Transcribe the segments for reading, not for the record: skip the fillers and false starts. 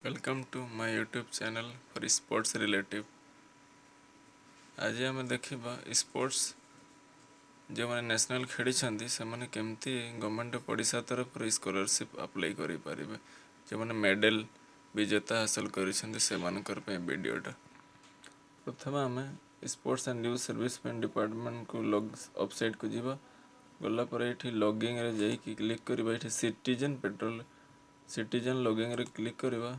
Welcome to my YouTube channel for sports relative. आज आम देखा स्पोर्ट्स जो मैंने नेशनल खेली से केमती गवर्नमेंट ओडिशा तरफ स्कॉलरशिप अप्लाई करें जो मैंने मेडल विजेता हासिल कर वीडियोटा प्रथम आम स्पोर्ट्स एंड न्यूज सर्विसमें डिपार्टमेंट को वेबसाइट को जीवा गलापर ये लॉगिंग रे जाइए क्लिक करवा ये सिटीजन लॉगिंग रे क्लिक करवा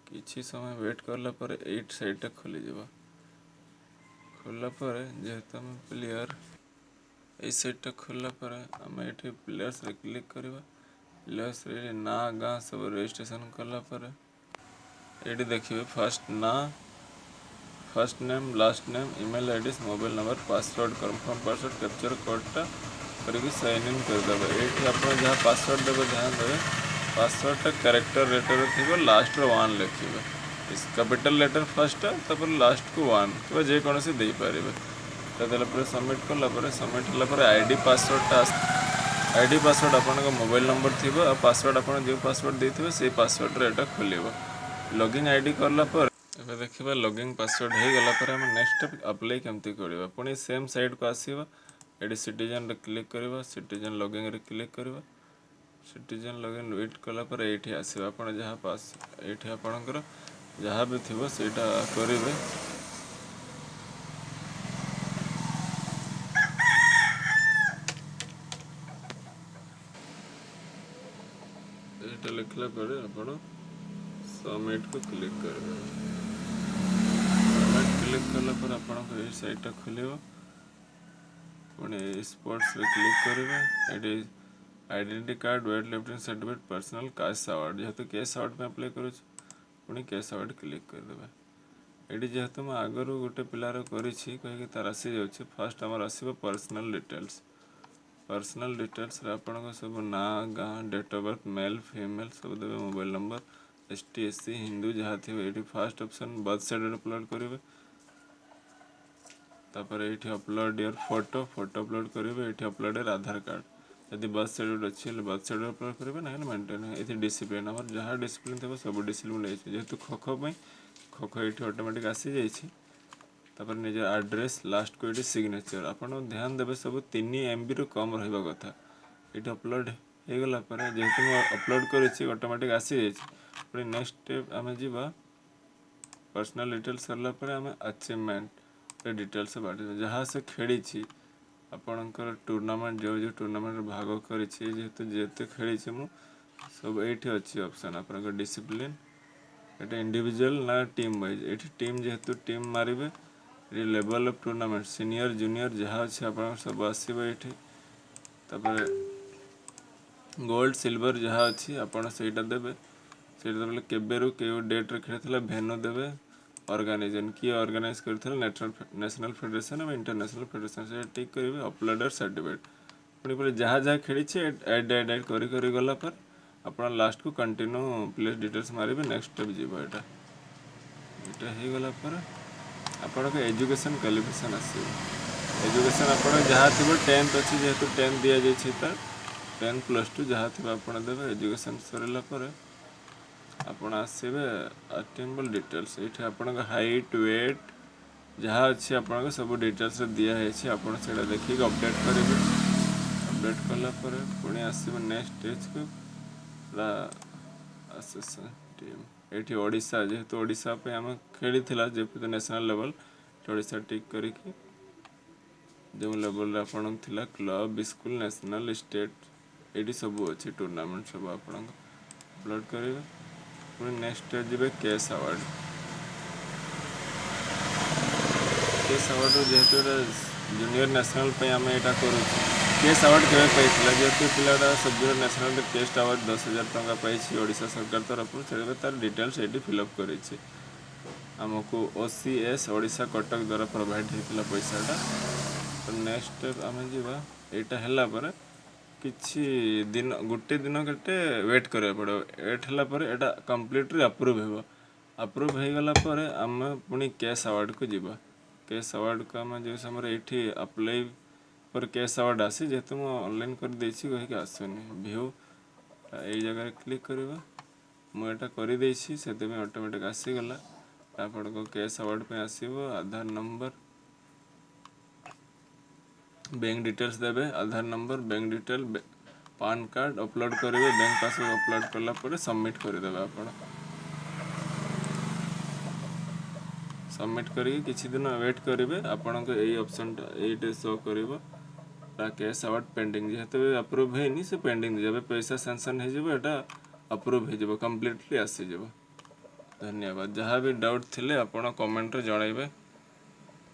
किसी समय वेट करला पर 8 साइटा खोली खोला पर जेहेतु आम प्लेयर ये साइटा खोला पर आम ये प्लेयर्स रे क्लिक करवा प्लेयर्स रे ना गाँ सब रजिस्ट्रेशन कला पर ये देखिए first name last name email ID mobile number password confirm password captcha कोडटा करके साइन इन करदे ये आप जहाँ पासवर्ड देवे ध्यान देवे पासवर्डटा कैरेक्टर लेटर थी लास्ट वन लिखे कैपिटल लेटर फर्स्ट तापर लास्ट को वन कि जेकोसी देपारे देला सबमिट कला सबमिट होगा आईडी पासवर्डटा आईडी पासवर्ड आपन मोबाइल नंबर थी पासवर्ड आप जो पासवर्ड देते से पासवर्ड एटा खोल लॉगिंग आईडी करला पर एबे देखिबा लॉगिंग पासवर्ड हो गला पर हम नेक्स्ट स्टेप अप्लाई केमती करबा पुणी सेम साइट को आसीबा एडी सिटीजन रे क्लिक करबा सिटीजन लॉगिंग रे क्लिक करबा सिटीजन लॉगिन वेट कला पर एठी आसीबा आपण जहां पास एठी आपणकर जहाँ भी थी सेटा करेंगे लिखला पर आपण सबमिट को क्लिक करेंगे सबमिट क्लिक कला पर आपण को ये साइटा खोलियो पुणे स्पोर्ट्स रे क्लिक करेंगे ये identity card weight lifting certificate personal cash award जेहेतु कैश अवार्ड में अप्लाई करूँ पुणी कैश अवार्ड क्लिक करदे ये जेहेतु मैं आगु गोटे पिलार कहीं तार आसी जाऊँगी फास्ट आमर आसो पर्सनल डिटेल्स आपण सब ना गाँ date of birth male female सब देवे mobile number ST SC Hindu जहाँ थी ये first option birth certificate upload करेंगे तापर ये अपलोड योर फोटो अपलोड करेंगे ये अपलोड योर आधार कार्ड यदि बर्थ सर्टिफिकेट अच्छी बर्थ सर्टिफिकेट अपलोड करेंगे ना मेंटेन ये डिसिप्लिन आम जहाँ डिसिप्लिन थी सब डिसिप्लिन जेहेतु खो खो खो खो ये ऑटोमेटिक आसी जाइए तापर निजर एड्रेस लास्ट को ये सिग्नेचर आपड़ ध्यान देवे सब 3 MB रु कम रहा कथा ये अपलोड हो गला जेहेतु मैं अपलोड कर ऑटोमेटिक आसी जाइए नेक्स्ट स्टेप आम जा पर्सनल डिटेल्स सरला आम अचीवमेंट डिटेल्स बांटे जहाँ से खेली आपणकर टूर्नामेंट जो जो टूर्नामेंट भाग कर जेहेतु जिते खेली मु सब ये अच्छी ऑप्शन आप डिसिप्लिन ये इंडिविजुअल ना टीम वाइज ये टीम जेहेतु टीम मारे ये level of tournament senior junior जहाँ अच्छे आप सब आसो ये गोल्ड सिल्वर जहाँ अच्छी आपड़ से देवे से केबेरु के डेट रे खेल भेन्यू देवे ऑर्गेनाइजेशन किए ऑर्गेनाइज करथिले नेशनल फेडरेशन और इंटरनेशनल फेडरेशन से टिक करेंगे अपलोडर सर्टिफिकेट पुणी जहाँ जहाँ खेली एड कर गला पर आप लास्ट को कंटिन्यू प्लेस डिटेल्स मारे नेक्स्ट स्टेप जीव यहाँ हो गला पर आपण एजुकेशन क्वालिफिकेशन आसो एजुकेशन आप जहाँ थी 10th अच्छी जेहेतु 10th दि जाइए 10 +2 जहाँ थी आप देवे एजुकेशन सरला आपड़ आसवे अटेम्बल डिटेल्स ये आपण हाइट वेट जहाँ अच्छी आप सब डिटेल्स दिखाई आप देखिए अपडेट करेंगे अपडेट कला पुणी आसो नेक्स्ट स्टेज को आसोसिएशन टीम ये ओडिशा जेहेतु ओडिशा पे आम खेली जेहेतु नेशनल लेवल ओडिशा टिक करके जो लेवल आपन थिला क्लब स्कूल नेशनल स्टेट ये सब अच्छी टूर्नामेंट सब आप अपलोड करेंगे पुणी नेक्स्ट स्टेज जी कैश अवार्ड जेहेतु जूनियर नेशनल पे आम यहाँ करूँ केस अवार्ड के पाई जेहेतु पिलाटा सब नेशनल टेस्ट अवार्ड 10,000 टंका पाई ओडिशा सरकार तरफ से तार डिटेल्स ये फिलअप कर आमको OCS ओडिशा कटक द्वारा प्रोवाइड होता पैसाटा तो नेक्स्ट स्टेप आम जा यहाँ है किसी दिन गोटे दिन के वेट करा पड़ो वेट है कम्प्लीटली अप्रूव हो अप्रूव हो गला आम पुणी कैश अवार्ड को जीवा कैश अवार्ड को आम जो समय ये अप्लाई पर कैश अवार्ड आसी जेहेतु मुझे ऑनलाइन कर देछि कहीं आसुनी व्यू ये जगह क्लिक करवा मुझे कर से ऑटोमेटिक आसीगला आपण को कैश अवार्ड पे आसीबो आधार नंबर बैंक डिटेल्स देबे Aadhaar number bank detail PAN card upload करेंगे बैंक पासबुक अपलोड कला पर सबमिट करदेवे आप सबमिट करके किसी दिन वेट करेंगे आपण को यही ऑप्शन ये शो कर कैश अवार्ड पेंडिंग जेहेतु अप्रूव है से पेंडिंग जब पैसा सैंक्शन होटा अप्रूव हो कम्प्लीटली आसीज। धन्यवाद। जहाँ भी डाउट थिले आपण कमेंट रे जणाइबे।